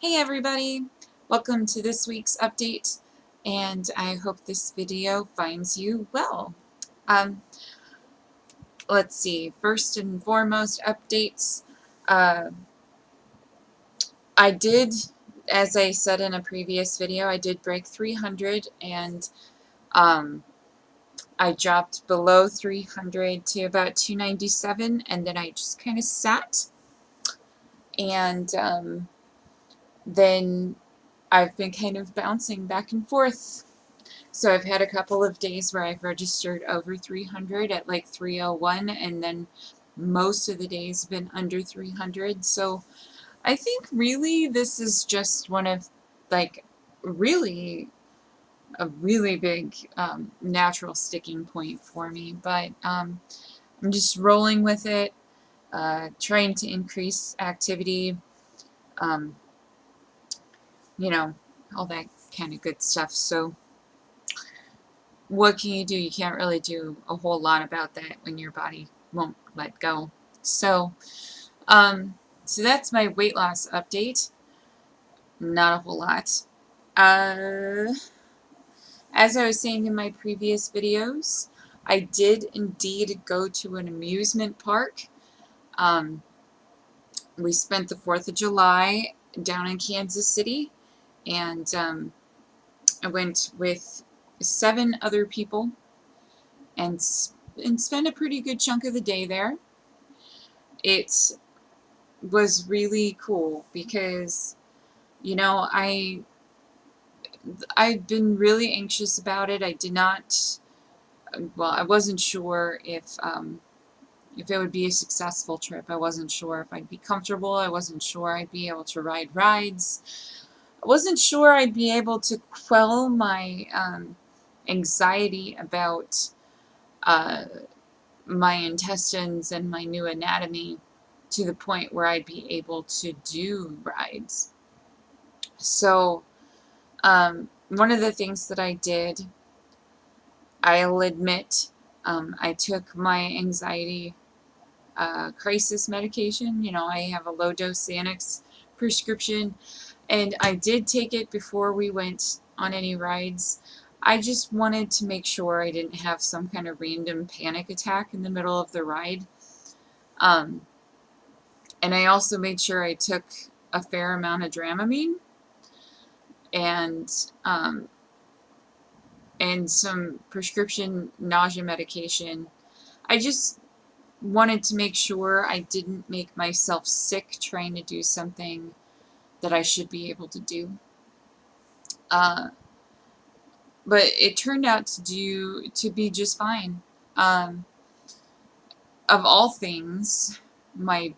Hey everybody, welcome to this week's update, and I hope this video finds you well. Um, let's see, first and foremost updates. Uh, I did, as I said in a previous video, I did break 300 and um, I dropped below 300 to about 297 and then I just kind of sat and then I've been kind of bouncing back and forth. So I've had a couple of days where I've registered over 300 at like 301, and then most of the days have been under 300. So I think really this is just one of like really a really big natural sticking point for me. But I'm just rolling with it, trying to increase activity, um, you know, all that kind of good stuff. So what can you do? You can't really do a whole lot about that when your body won't let go. So, so that's my weight loss update. Not a whole lot. Uh, as I was saying in my previous videos, I did indeed go to an amusement park. Um, we spent the 4th of July down in Kansas City, and I went with 7 other people and spent a pretty good chunk of the day there. It was really cool because, you know, I'd been really anxious about it. I did not, well, I wasn't sure if it would be a successful trip. I wasn't sure if I'd be comfortable. I wasn't sure I'd be able to ride rides. I wasn't sure I'd be able to quell my anxiety about uh, my intestines and my new anatomy to the point where I'd be able to do rides. So, one of the things that I did, I'll admit, I took my anxiety crisis medication. You know, I have a low dose Xanax prescription, and I did take it before we went on any rides. I just wanted to make sure I didn't have some kind of random panic attack in the middle of the ride. Um, and I also made sure I took a fair amount of Dramamine and um, and some prescription nausea medication. I just wanted to make sure I didn't make myself sick trying to do something that I should be able to do. Uh, but it turned out to be just fine. Um, of all things, my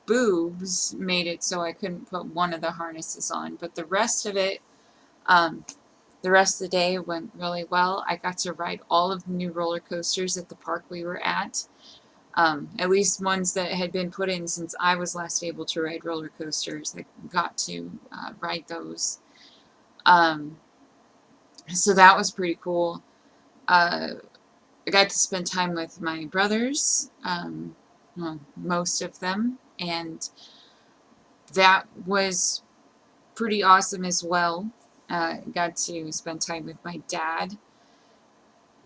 boobs made it so I couldn't put one of the harnesses on, but the rest of it, um, the rest of the day went really well. I got to ride all of the new roller coasters at the park we were at least ones that had been put in since I was last able to ride roller coasters. I got to ride those. Um, so that was pretty cool. I got to spend time with my brothers, well, most of them, and that was pretty awesome as well. Got to spend time with my dad.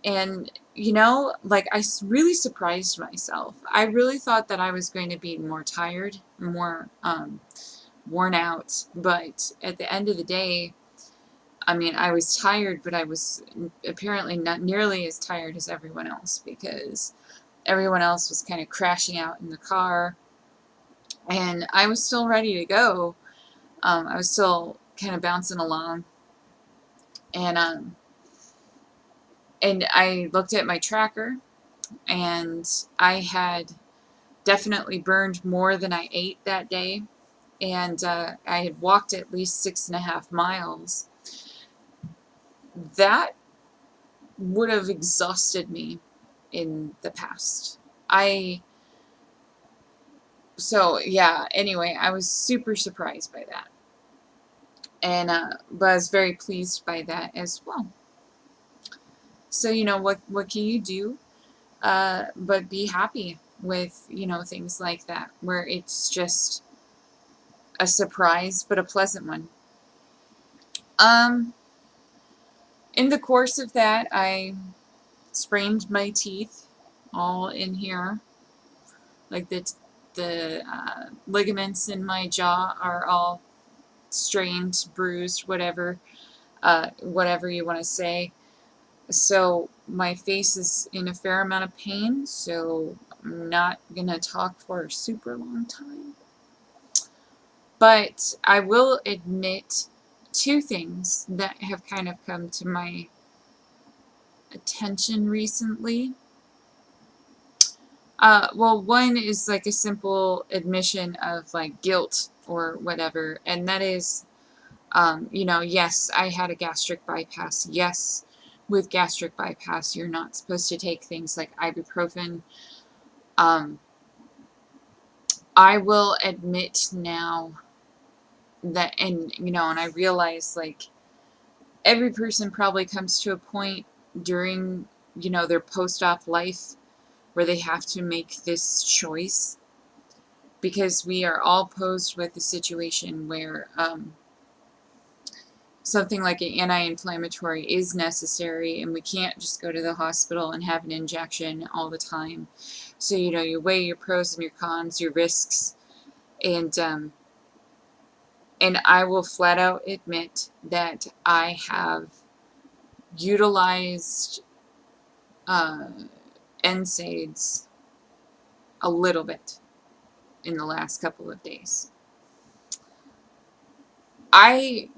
And, you know, like, I really surprised myself. I really thought that I was going to be more tired, more worn out. But at the end of the day, I mean, I was tired, but I was apparently not nearly as tired as everyone else because everyone else was kind of crashing out in the car. And I was still ready to go. I was still kind of bouncing along. And, um, and I looked at my tracker, and I had definitely burned more than I ate that day. And I had walked at least 6.5 miles. That would have exhausted me in the past. So yeah, anyway, I was super surprised by that. And was very pleased by that as well. So, you know, what can you do but be happy with, you know, things like that, where it's just a surprise, but a pleasant one. In the course of that, I sprained my teeth all in here. Like the ligaments in my jaw are all strained, bruised, whatever, whatever you want to say. So my face is in a fair amount of pain, so I'm not going to talk for a super long time. But I will admit two things that have kind of come to my attention recently. Well, one is like a simple admission of like guilt or whatever, and that is, you know, yes, I had a gastric bypass. Yes, with gastric bypass, you're not supposed to take things like ibuprofen. I will admit now that, and you know, and I realize like every person probably comes to a point during, you know, their post-op life where they have to make this choice, because we are all posed with a situation where something like an anti-inflammatory is necessary, and we can't just go to the hospital and have an injection all the time. So, you know, you weigh your pros and your cons, your risks, and I will flat out admit that I have utilized NSAIDs a little bit in the last couple of days. I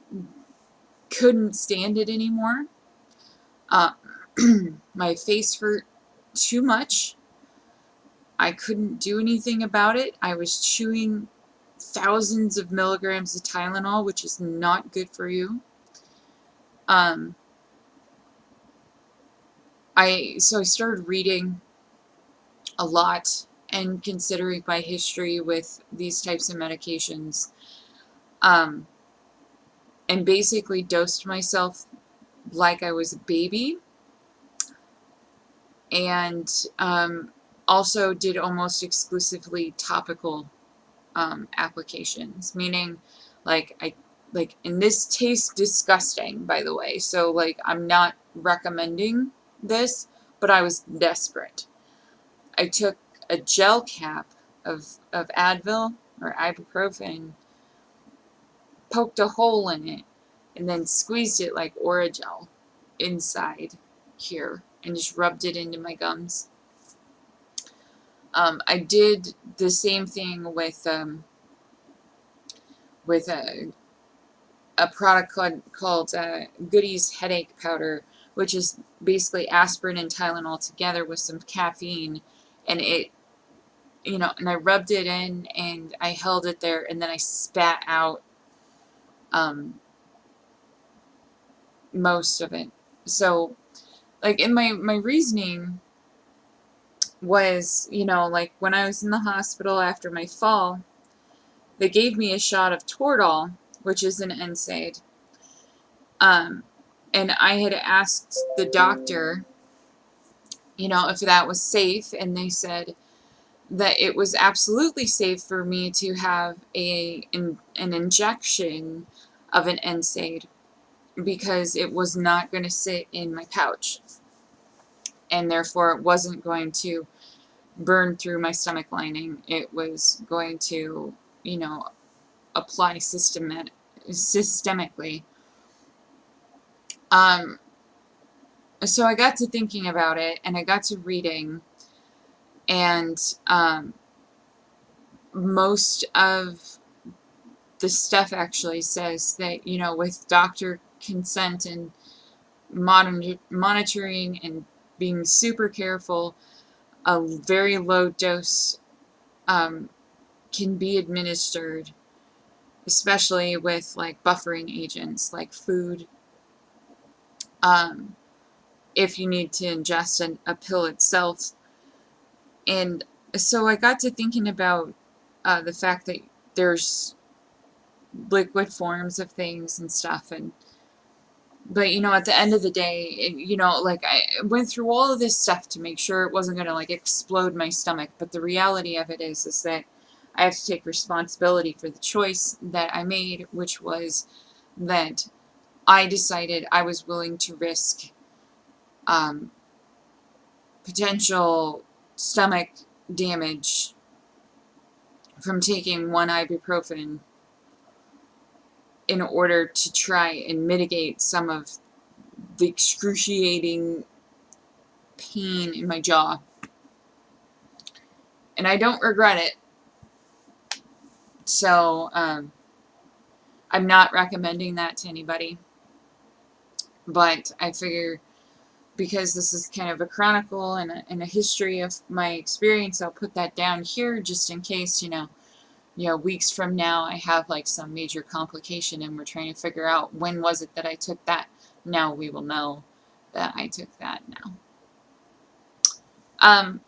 couldn't stand it anymore. My face hurt too much. I couldn't do anything about it. I was chewing thousands of milligrams of Tylenol, which is not good for you. So I started reading a lot and considering my history with these types of medications, and basically dosed myself like I was a baby, and also did almost exclusively topical applications, meaning and this tastes disgusting, by the way, so like I'm not recommending this, but I was desperate. I took a gel cap of Advil or ibuprofen, poked a hole in it, and then squeezed it like Orajel inside here and just rubbed it into my gums. I did the same thing with a product called Goody's headache powder, which is basically aspirin and Tylenol together with some caffeine, and it, you know, and I rubbed it in and I held it there, and then I spat out most of it. So like, in my reasoning was, you know, like when I was in the hospital after my fall, they gave me a shot of Toradol, which is an NSAID. And I had asked the doctor, you know, if that was safe, and they said that it was absolutely safe for me to have an injection of an NSAID, because it was not going to sit in my pouch, and therefore it wasn't going to burn through my stomach lining. It was going to, you know, apply systemically. So I got to thinking about it, and I got to reading, and most of the stuff actually says that, you know, with doctor consent and monitoring and being super careful, a very low dose can be administered, especially with like buffering agents like food, if you need to ingest a pill itself. And so I got to thinking about the fact that there's liquid forms of things and stuff, but you know, at the end of the day, you know, like I went through all of this stuff to make sure it wasn't going to like explode my stomach, but the reality of it is that I have to take responsibility for the choice that I made, which was that I decided I was willing to risk potential stomach damage from taking one ibuprofen in order to try and mitigate some of the excruciating pain in my jaw. And I don't regret it. So, I'm not recommending that to anybody. But I figure because this is kind of a chronicle and a history of my experience, I'll put that down here just in case, weeks from now I have like some major complication and we're trying to figure out when was it that I took that. Now we will know that I took that now.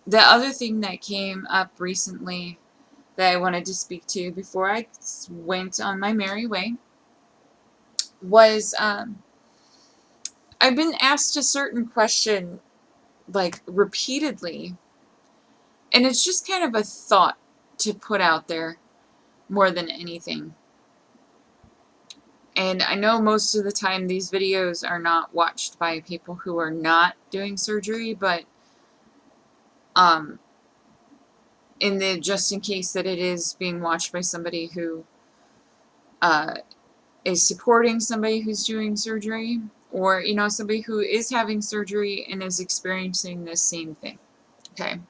The other thing that came up recently that I wanted to speak to before I went on my merry way was I've been asked a certain question like repeatedly, and it's just kind of a thought to put out there more than anything. And I know most of the time these videos are not watched by people who are not doing surgery, but in the just in case that it is being watched by somebody who is supporting somebody who's doing surgery, or somebody who is having surgery and is experiencing the same thing. Okay.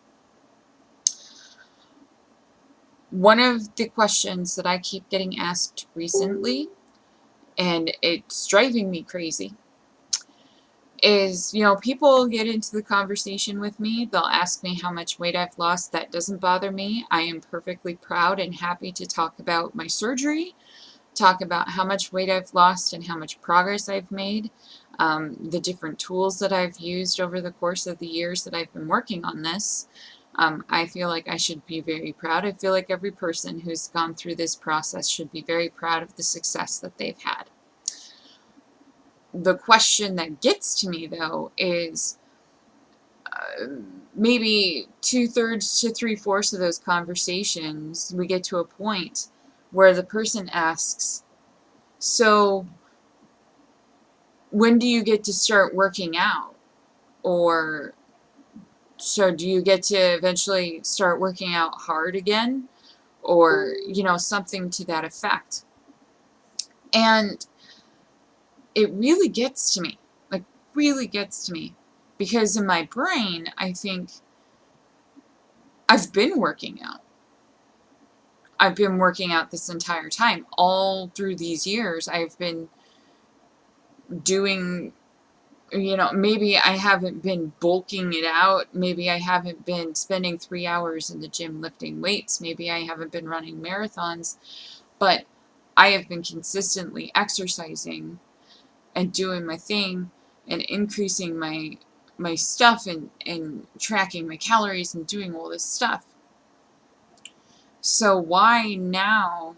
One of the questions that I keep getting asked recently, and it's driving me crazy, is, people get into the conversation with me. They'll ask me how much weight I've lost. That doesn't bother me. I am perfectly proud and happy to talk about my surgery, talk about how much weight I've lost and how much progress I've made, the different tools that I've used over the course of the years that I've been working on this. I feel like I should be very proud. I feel like every person who's gone through this process should be very proud of the success that they've had. The question that gets to me, though, is maybe 2/3 to 3/4 of those conversations, we get to a point where the person asks, so when do you get to start working out? Or so do you get to eventually start working out hard again? Or, something to that effect. And it really gets to me, like really gets to me, because in my brain, I think I've been working out. I've been working out this entire time. All through these years, I've been doing, maybe I haven't been bulking it out. Maybe I haven't been spending 3 hours in the gym lifting weights. Maybe I haven't been running marathons, but I have been consistently exercising and doing my thing and increasing my stuff and tracking my calories and doing all this stuff. So why now,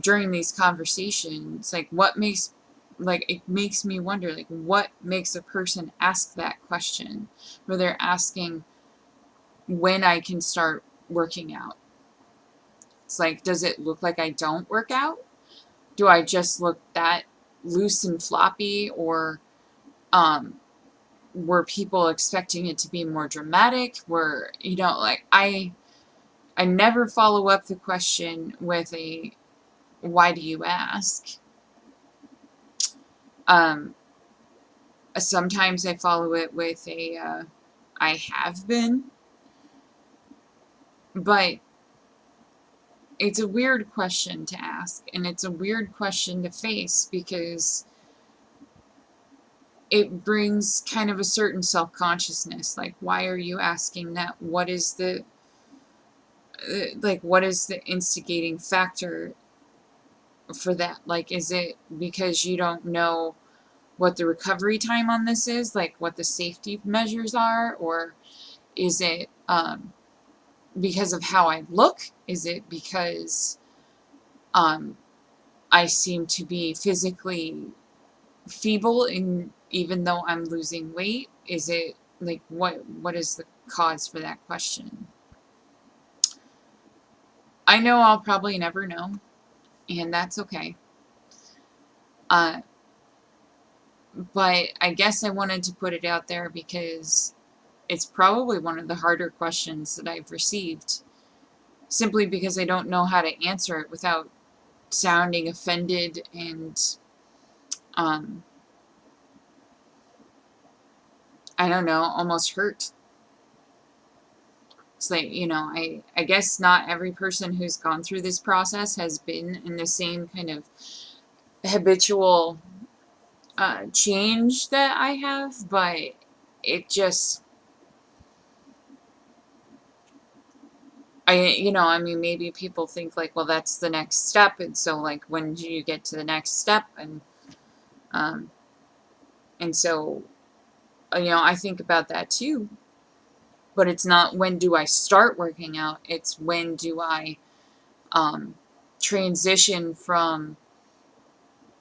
during these conversations, it makes me wonder, what makes a person ask that question, where they're asking when I can start working out. It's like, does it look like I don't work out? Do I just look that loose and floppy? Or were people expecting it to be more dramatic? I never follow up the question with a, why do you ask? Sometimes I follow it with a, I have been. But it's a weird question to ask, and it's a weird question to face, because it brings kind of a certain self-consciousness. Like, why are you asking that? What is the instigating factor for that? Like, is it because you don't know what the recovery time on this is, like what the safety measures are? Or is it because of how I look? Is it because I seem to be physically feeble even though I'm losing weight? Is it like, what is the cause for that question? I know I'll probably never know, and that's okay. Uh, but I guess I wanted to put it out there because it's probably one of the harder questions that I've received, simply because I don't know how to answer it without sounding offended and, um, I don't know, almost hurt. It's like, I guess not every person who's gone through this process has been in the same kind of habitual change that I have, but it just, I mean, maybe people think like, well, that's the next step, and so like, when do you get to the next step? Um, and so, I think about that too, but it's not when do I start working out, it's when do I um, transition from,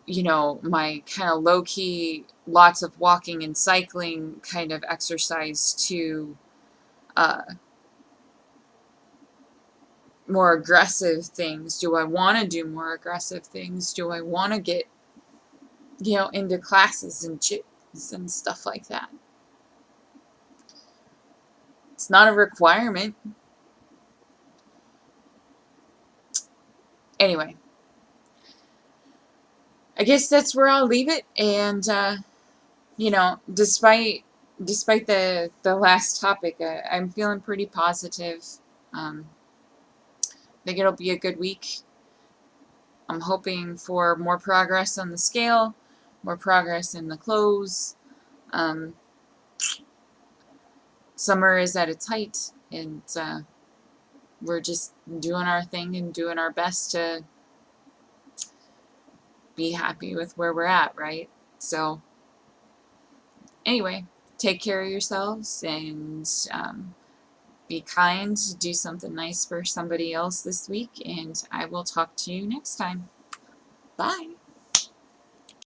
my kind of low key, lots of walking and cycling kind of exercise to uh, more aggressive things. Do I want to do more aggressive things? Do I want to get, into classes and gyms and stuff like that? It's not a requirement. Anyway, I guess that's where I'll leave it. And despite the last topic, I'm feeling pretty positive. I think it'll be a good week. I'm hoping for more progress on the scale, more progress in the clothes. Um, Summer is at its height, and we're just doing our thing and doing our best to be happy with where we're at, right? So, anyway, take care of yourselves and be kind, do something nice for somebody else this week, and I will talk to you next time. Bye.